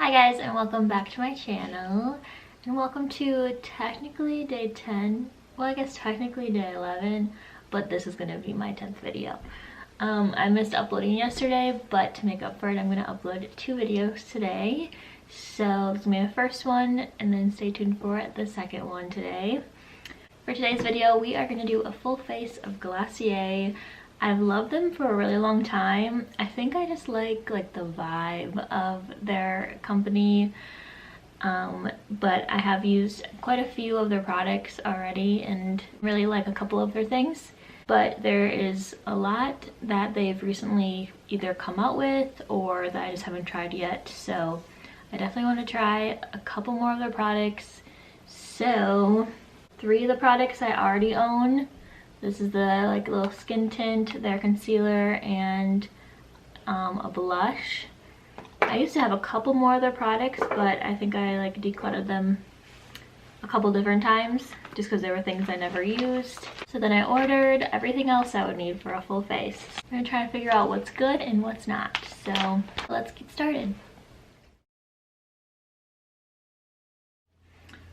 Hi guys, and welcome back to my channel, and welcome to technically day 10. Well, I guess technically day 11, but this is gonna be my 10th video. I missed uploading yesterday, but to make up for it, I'm gonna upload 2 videos today. So this is gonna be the first one, and then stay tuned for the second one today. For today's video, we are gonna do a full face of Glossier. I've loved them for a really long time. I think I just like the vibe of their company, but I have used quite a few of their products already and really like a couple of their things. But there is a lot that they've recently either come out with or that I just haven't tried yet. So I definitely want to try a couple more of their products. So 3 of the products I already own. This is the little skin tint, their concealer, and a blush. I used to have a couple more of their products, but I think I decluttered them a couple different times just because there were things I never used. So then I ordered everything else I would need for a full face. I'm gonna try to figure out what's good and what's not. So let's get started.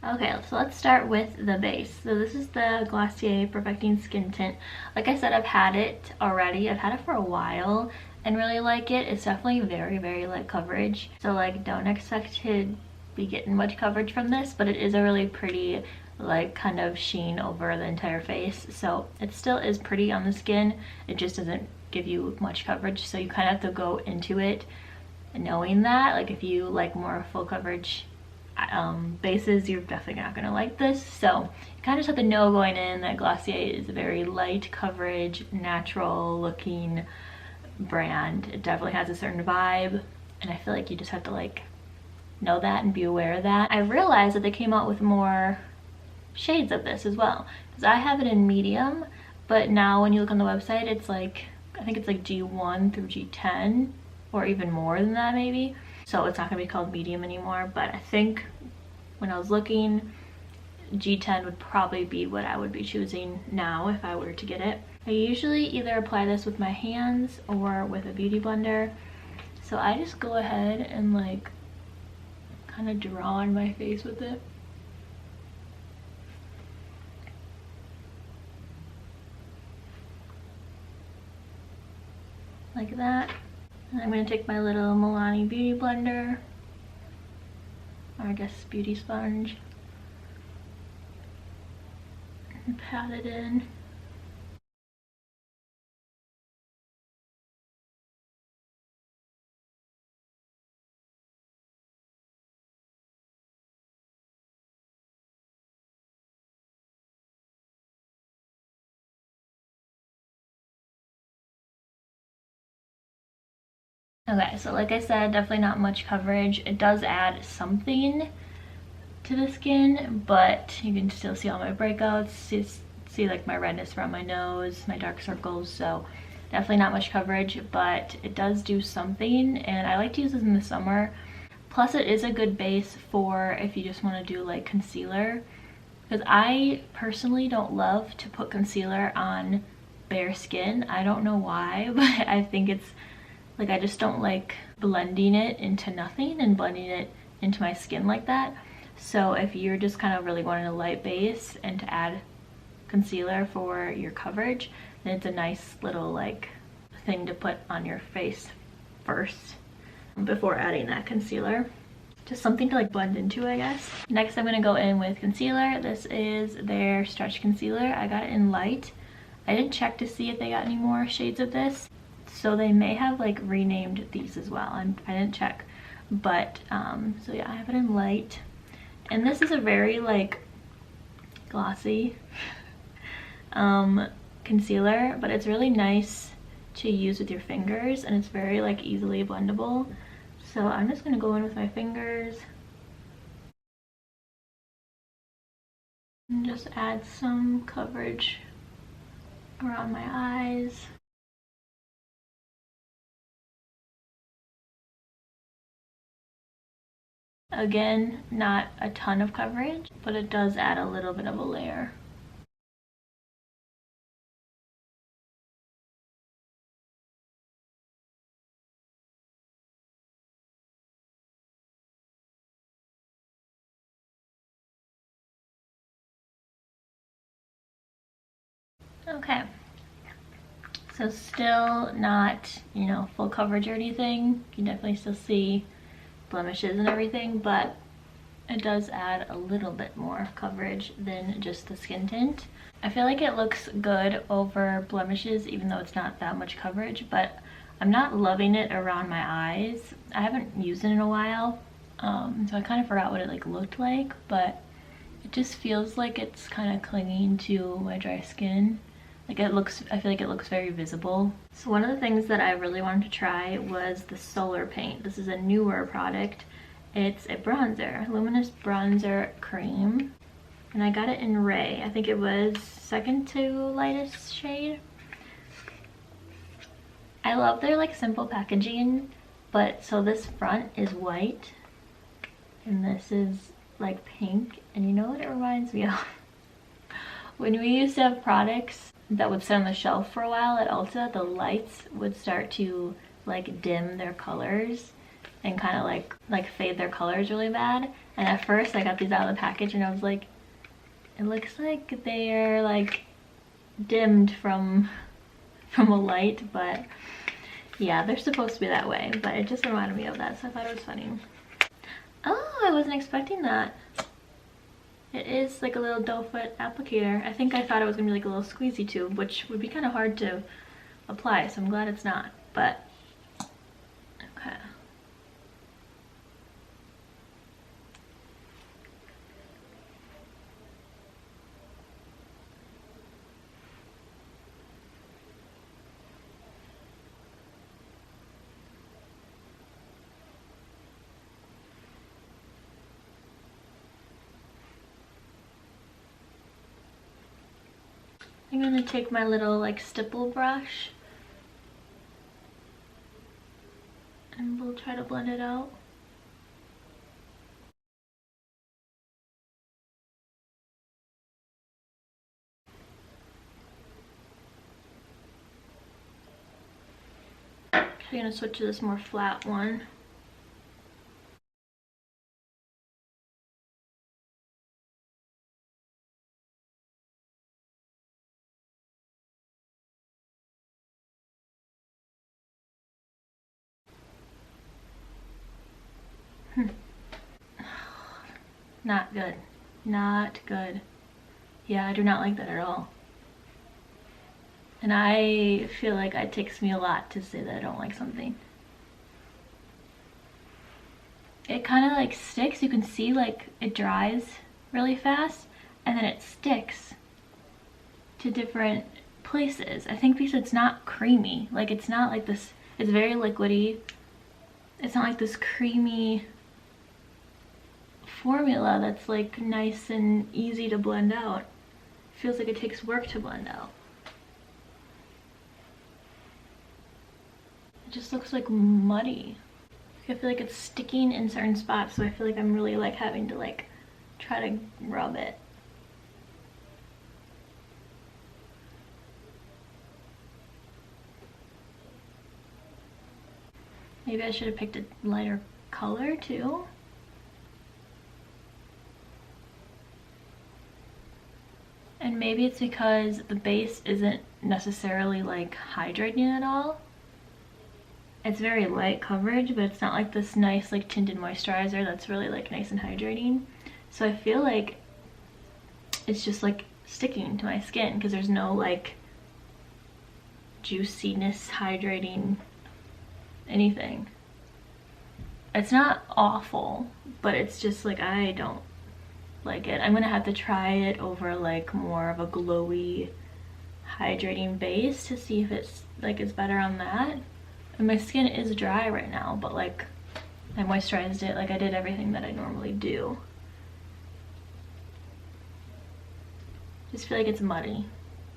Okay, so let's start with the base. So this is the Glossier Perfecting Skin Tint. Like I said, I've had it already. I've had it for a while and really like it. It's definitely very light coverage. So don't expect to be getting much coverage from this, but it is a really pretty kind of sheen over the entire face. So it still is pretty on the skin. It just doesn't give you much coverage. So you kind of have to go into it knowing that. If you like more full coverage bases, you're definitely not gonna like this. So you kind of just have to know going in that Glossier is a very light coverage, natural looking brand. It definitely has a certain vibe, and I feel like you just have to know that and be aware of that. I realized that they came out with more shades of this as well, because I have it in medium, but now when you look on the website, it's I think it's G1 through G10, or even more than that maybe. So it's not gonna be called medium anymore, but I think when I was looking, G10 would probably be what I would be choosing now if I were to get it. I usually either apply this with my hands or with a beauty blender. So I just go ahead and kind of draw on my face with it. Like that. And I'm going to take my little Milani beauty blender, or I guess beauty sponge, and pat it in. Okay, so like I said, definitely not much coverage. It does add something to the skin, but you can still see all my breakouts, see my redness around my nose, my dark circles. So definitely not much coverage, but it does do something, and I like to use this in the summer. Plus it is a good base for if you just want to do concealer, because I personally don't love to put concealer on bare skin. I don't know why, but I think it's I just don't like blending it into nothing and blending it into my skin like that. So if you're just kind of really wanting a light base and to add concealer for your coverage, then it's a nice little thing to put on your face first before adding that concealer. Just something to blend into, I guess. Next I'm gonna go in with concealer. This is their stretch concealer. I got it in light. I didn't check to see if they got any more shades of this. So they may have renamed these as well. I didn't check, but so yeah, I have it in light, and this is a very glossy concealer, but it's really nice to use with your fingers, and it's very easily blendable. So I'm just gonna go in with my fingers and just add some coverage around my eyes. Again, not a ton of coverage, but it does add a little bit of a layer. Okay, so still not, you know, full coverage or anything. You can definitely still see blemishes and everything, but it does add a little bit more coverage than just the skin tint. I feel like it looks good over blemishes even though it's not that much coverage, but I'm not loving it around my eyes. I haven't used it in a while, so I kind of forgot what it like looked like, but it just feels like it's kind of clinging to my dry skin. Like it looks, I feel like it looks very visible. So one of the things that I really wanted to try was the Solar Paint. This is a newer product. It's a bronzer, luminous bronzer cream. And I got it in Ray. I think it was second to lightest shade. I love their like simple packaging, but so this front is white and this is like pink, and you know what it reminds me of? When we used to have products that would sit on the shelf for a while at Ulta, the lights would start to like dim their colors and kind of like fade their colors really bad. And at first I got these out of the package and I was like, it looks like they're like dimmed from a light, but yeah, they're supposed to be that way, but it just reminded me of that, so I thought it was funny. Oh, I wasn't expecting that. It is like a little doe foot applicator. I think I thought it was gonna be like a little squeezy tube, which would be kind of hard to apply, so I'm glad it's not, but okay. I'm gonna take my little like stipple brush and we'll try to blend it out. I'm gonna switch to this more flat one. Not good. Not good. Yeah, I do not like that at all. And I feel like it takes me a lot to say that I don't like something. It kind of like sticks. You can see like it dries really fast and then it sticks to different places. I think because it's not creamy. Like it's not like this, it's very liquidy. It's not like this creamy formula that's like nice and easy to blend out. It feels like it takes work to blend out. It just looks like muddy. I feel like it's sticking in certain spots, so I feel like I'm really like having to like try to rub it. Maybe I should have picked a lighter color too. And maybe it's because the base isn't necessarily like hydrating at all. It's very light coverage, but it's not like this nice like tinted moisturizer that's really like nice and hydrating. So I feel like it's just like sticking to my skin because there's no like juiciness, hydrating, anything. It's not awful, but it's just like I don't like it. I'm gonna have to try it over like more of a glowy hydrating base to see if it's like it's better on that. And my skin is dry right now, but like I moisturized it, like I did everything that I normally do. Just feel like it's muddy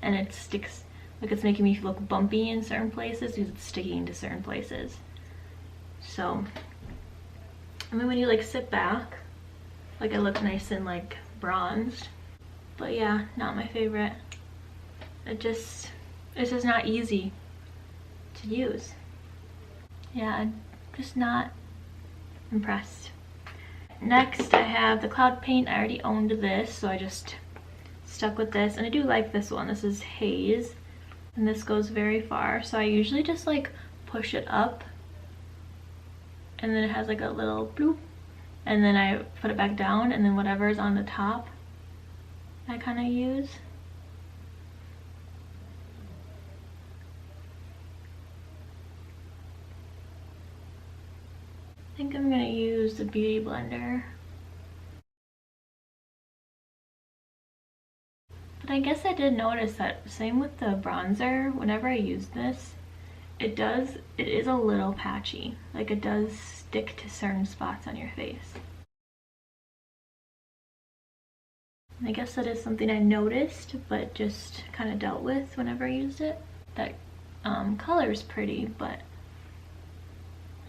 and it sticks, like it's making me look bumpy in certain places because it's sticking to certain places. So I mean, when you like sit back, like I look nice and like bronzed, but yeah, not my favorite. It's just not easy to use. Yeah, I'm just not impressed. Next I have the cloud paint. I already owned this, so I just stuck with this, and I do like this one. This is Haze, and this goes very far. So I usually just like push it up, and then it has like a little bloop, and then I put it back down, and then whatever is on the top I kind of use. I think I'm gonna use the Beauty Blender. But I guess I did notice that same with the bronzer, whenever I use this, it is a little patchy. Like it does stick to certain spots on your face. I guess that is something I noticed, but just kind of dealt with whenever I used it. That color is pretty, but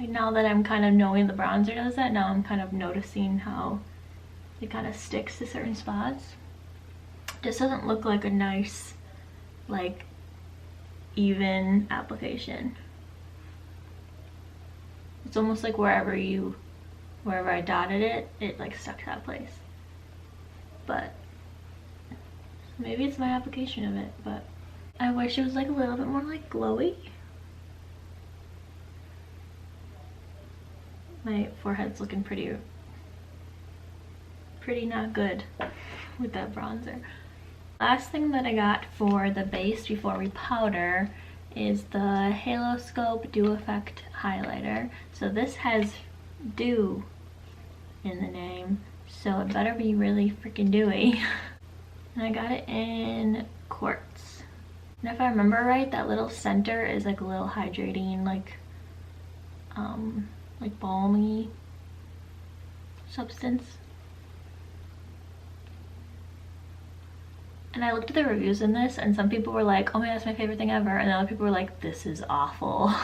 like now that I'm kind of knowing the bronzer does that, now I'm kind of noticing how it kind of sticks to certain spots. This doesn't look like a nice, like, even application. It's almost like wherever I dotted it, it like stuck to that place. But maybe it's my application of it, but I wish it was like a little bit more like glowy. My forehead's looking pretty not good with that bronzer. Last thing that I got for the base before we powder is the Halo Scope Dew Effect highlighter. So this has dew in the name, so it better be really freaking dewy. And I got it in quartz. And if I remember right, that little center is like a little hydrating, like balmy substance. And I looked at the reviews in this, and some people were like, oh my god, that's my favorite thing ever, and other people were like, this is awful.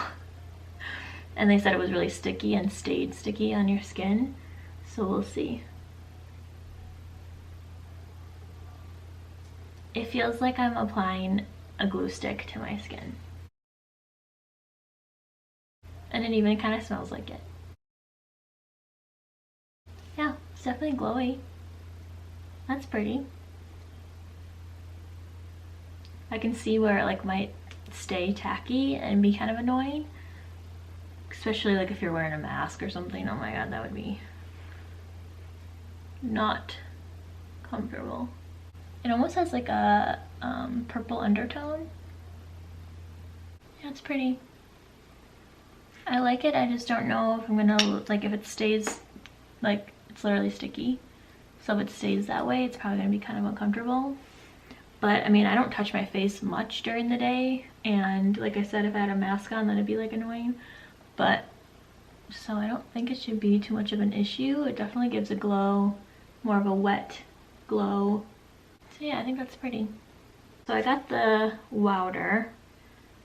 And they said it was really sticky and stayed sticky on your skin, so we'll see. It feels like I'm applying a glue stick to my skin. And it even kind of smells like it. Yeah, it's definitely glowy. That's pretty. I can see where it like might stay tacky and be kind of annoying. Especially like if you're wearing a mask or something. Oh my god, that would be not comfortable. It almost has like a purple undertone. Yeah, it's pretty. I like it, I just don't know if I'm gonna, like if it stays, like it's literally sticky. So if it stays that way, it's probably gonna be kind of uncomfortable. But I mean, I don't touch my face much during the day, and like I said, if I had a mask on, then it'd be like annoying. But so I don't think it should be too much of an issue. It definitely gives a glow, more of a wet glow. So yeah, I think that's pretty. So I got the Wowder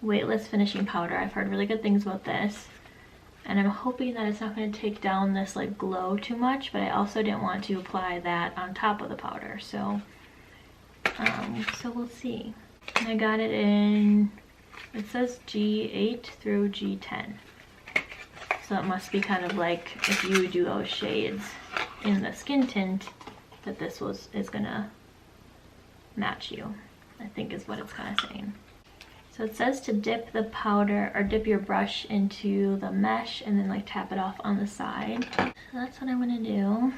Weightless Finishing Powder. I've heard really good things about this, and I'm hoping that it's not going to take down this like glow too much, but I also didn't want to apply that on top of the powder, so we'll see. And I got it in, it says G8 through G10, so it must be kind of like if you do those shades in the skin tint, that this is gonna match you, I think is what it's kind of saying. So it says to dip the powder, or dip your brush into the mesh and then like tap it off on the side. So that's what I'm gonna do.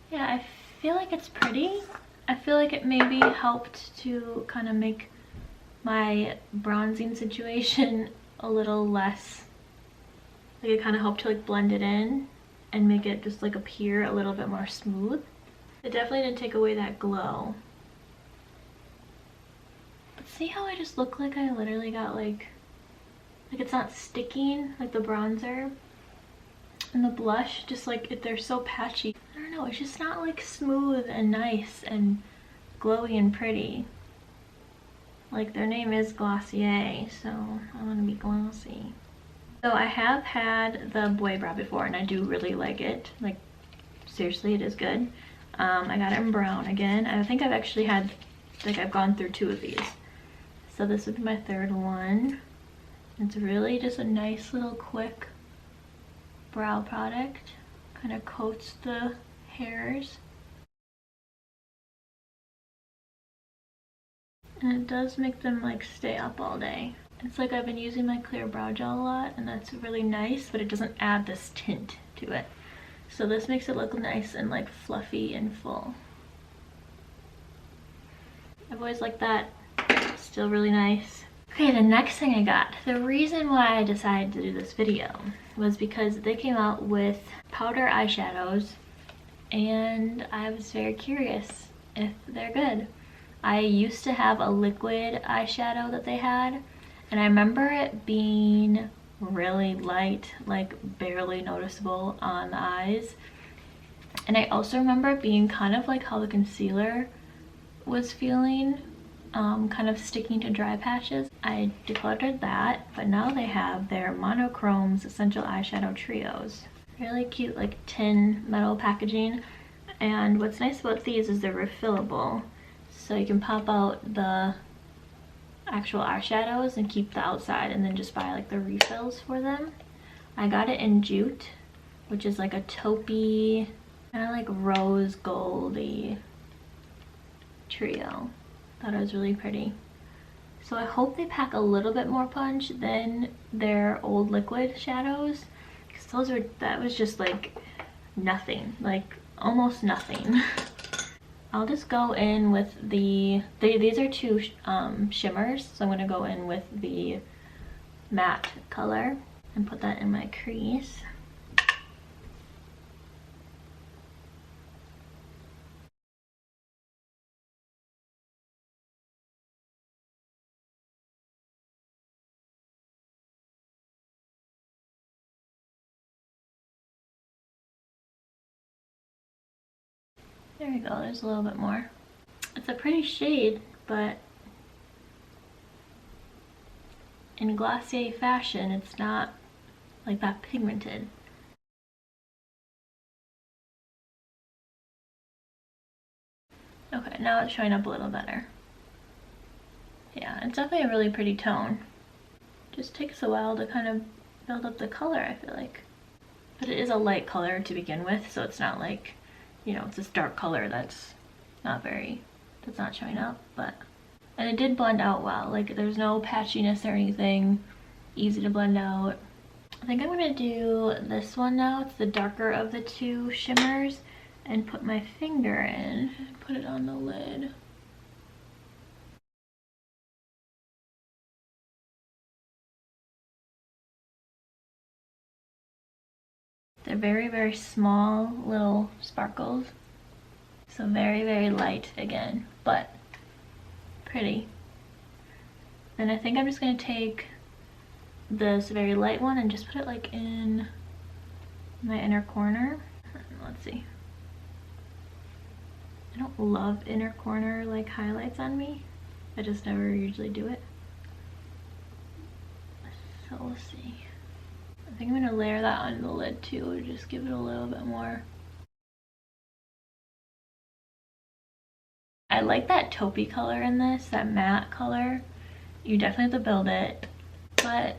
Yeah, I feel like it's pretty. I feel like it maybe helped to kind of make my bronzing situation a little less, like it kind of helped to like blend it in and make it just like appear a little bit more smooth. It definitely didn't take away that glow. But see how I just look like I literally got like it's not sticking like the bronzer and the blush, just like they're so patchy. I don't know, it's just not like smooth and nice and glowy and pretty. Like their name is Glossier, so I want to be glossy. So I have had the boy brow before and I do really like it. Like, seriously, it is good. I got it in brown again. I think I've actually had, like, I've gone through 2 of these. So this would be my 3rd one. It's really just a nice little quick brow product. Kind of coats the hairs. And it does make them like stay up all day. It's like I've been using my clear brow gel a lot and that's really nice, but it doesn't add this tint to it. So this makes it look nice and like fluffy and full. I've always liked that. Still really nice. Okay, the next thing I got. The reason why I decided to do this video was because they came out with powder eyeshadows and I was very curious if they're good. I used to have a liquid eyeshadow that they had and I remember it being really light, like barely noticeable on the eyes. And I also remember it being kind of like how the concealer was feeling, kind of sticking to dry patches. I decluttered that, but now they have their Monochrome's Essential Eyeshadow Trios. Really cute, like tin metal packaging. And what's nice about these is they're refillable. So you can pop out the actual eyeshadows and keep the outside and then just buy like the refills for them. I got it in Jute, which is like a taupey, kind of like rose goldy trio. Thought it was really pretty. So I hope they pack a little bit more punch than their old liquid shadows, because that was just like nothing, like almost nothing. I'll just go in with these are 2 shimmers, so I'm going to go in with the matte color and put that in my crease. There we go, there's a little bit more. It's a pretty shade, but in Glossier fashion, it's not like that pigmented. Okay, now it's showing up a little better. Yeah, it's definitely a really pretty tone. Just takes a while to kind of build up the color, I feel like. But it is a light color to begin with, so it's not like, you know, it's this dark color that's not showing up, but, and it did blend out well. Like, there's no patchiness or anything, easy to blend out. I think I'm gonna do this one now. It's the darker of the 2 shimmers, and put my finger in and put it on the lid. They're very, very small little sparkles. So very, very light again, but pretty. And I think I'm just gonna take this very light one and just put it like in my inner corner. Let's see. I don't love inner corner like highlights on me. I just never usually do it. So we'll see. I think I'm gonna layer that on the lid too to just give it a little bit more. I like that taupey color in this, that matte color. You definitely have to build it, but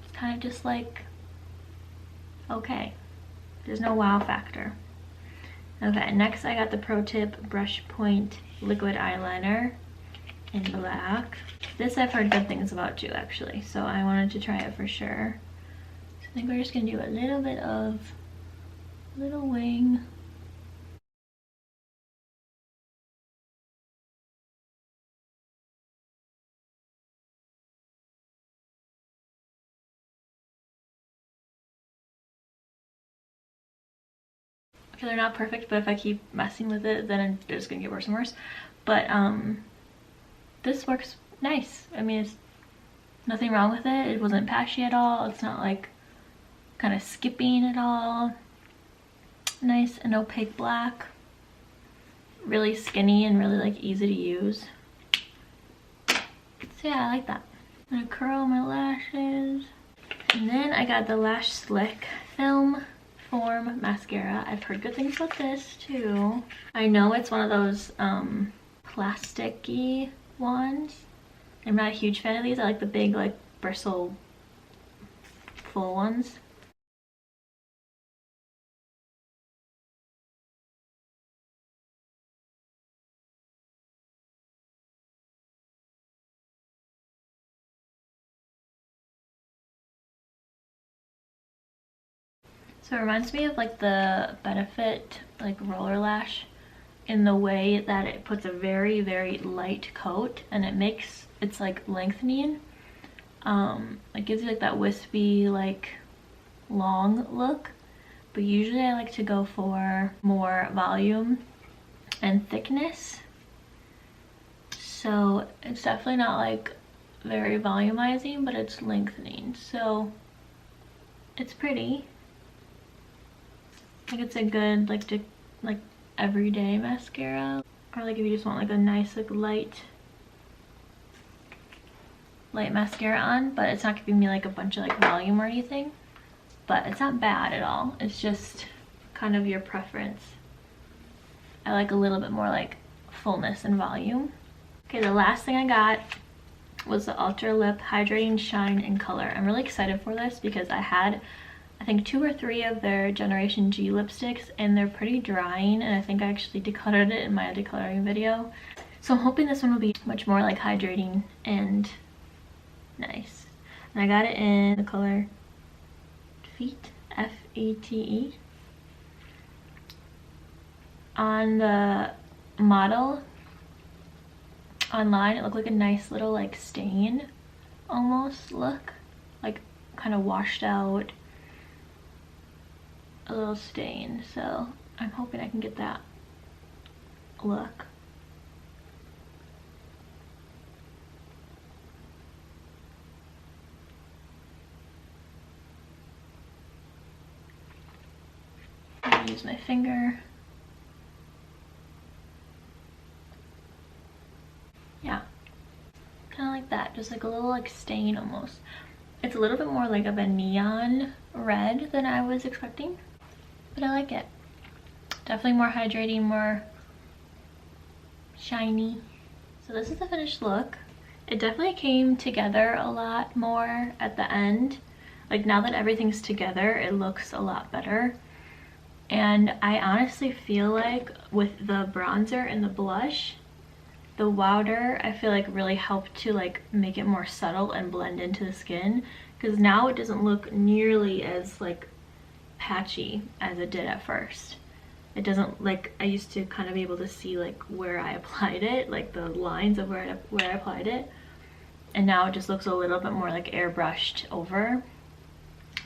it's kind of just like, okay. There's no wow factor. Okay, next I got the Pro Tip Brush Point Liquid Eyeliner in black. This I've heard good things about too, actually, so I wanted to try it for sure. So I think we're just gonna do a little bit of little wing. Okay, they're not perfect, but if I keep messing with it, then they're just gonna get worse and worse. But this works nice. I mean, it's nothing wrong with it. It wasn't patchy at all. It's not like kind of skipping at all. Nice and opaque black. Really skinny and really like easy to use. So yeah, I like that. I'm gonna curl my lashes. And then I got the Lash Slick Film Form Mascara. I've heard good things about this too. I know it's one of those plasticky ones. I'm not a huge fan of these. I like the big like bristle full ones. So it reminds me of like the Benefit like roller lash in the way that it puts a very, very light coat and it's like lengthening. It gives you like that wispy, like long look. But usually I like to go for more volume and thickness. So it's definitely not like very volumizing, but it's lengthening. So it's pretty. I think it's a good like everyday mascara, or like if you just want like a nice like light mascara on, but it's not giving me like a bunch of like volume or anything. But it's not bad at all. It's just kind of your preference. I like a little bit more like fullness and volume. Okay, the last thing I got was the Ultra Lip Hydrating Shine in Color. I'm really excited for this because I had I think 2 or 3 of their Generation G lipsticks and they're pretty drying, and I think I actually decluttered it in my decluttering video. So I'm hoping this one will be much more like hydrating and nice. And I got it in the color Feet, F-E-T-E. On the model online, it looked like a nice little like stain almost look, like kind of washed out, a little stain. So I'm hoping I can get that look. I'm gonna use my finger. Yeah, kind of like that, just like a little like stain almost. It's a little bit more like of a neon red than I was expecting, but I like it. Definitely more hydrating, more shiny. So this is the finished look. It definitely came together a lot more at the end. Like now that everything's together, it looks a lot better. And I honestly feel like with the bronzer and the blush, the powder I feel like really helped to like make it more subtle and blend into the skin, because now it doesn't look nearly as like patchy as it did at first. It doesn't, like I used to kind of be able to see like where I applied it, like the lines of where I applied it, and now it just looks a little bit more like airbrushed over.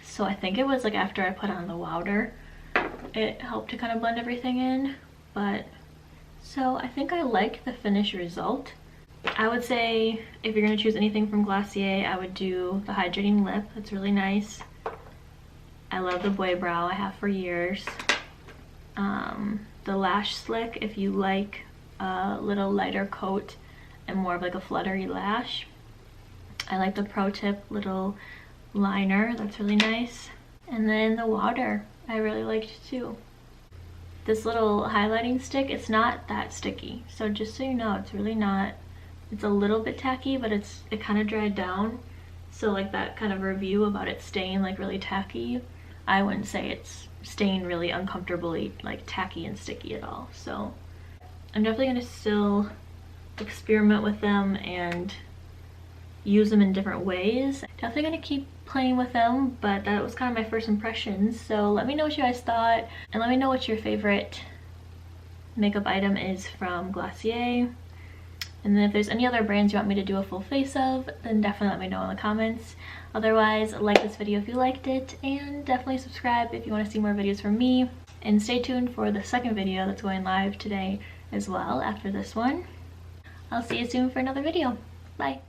So I think it was like after I put on the powder, it helped to kind of blend everything in. But so I think I like the finished result. I would say if you're going to choose anything from Glossier, I would do the hydrating lip. That's really nice. I love the boy brow, I have for years. The lash slick, if you like a little lighter coat and more of like a fluttery lash. I like the Pro Tip little liner, that's really nice. And then the water, I really liked too. This little highlighting stick, it's not that sticky, so just so you know, it's really not. It's a little bit tacky, but it kind of dried down. So like that kind of review about it staying like really tacky, I wouldn't say it's staying really uncomfortably like tacky and sticky at all. So I'm definitely gonna still experiment with them and use them in different ways. Definitely gonna keep playing with them, but that was kind of my first impressions. So let me know what you guys thought, and let me know what your favorite makeup item is from Glossier. And then if there's any other brands you want me to do a full face of, then definitely let me know in the comments. Otherwise, like this video if you liked it, and definitely subscribe if you want to see more videos from me. And stay tuned for the second video that's going live today as well after this one. I'll see you soon for another video. Bye!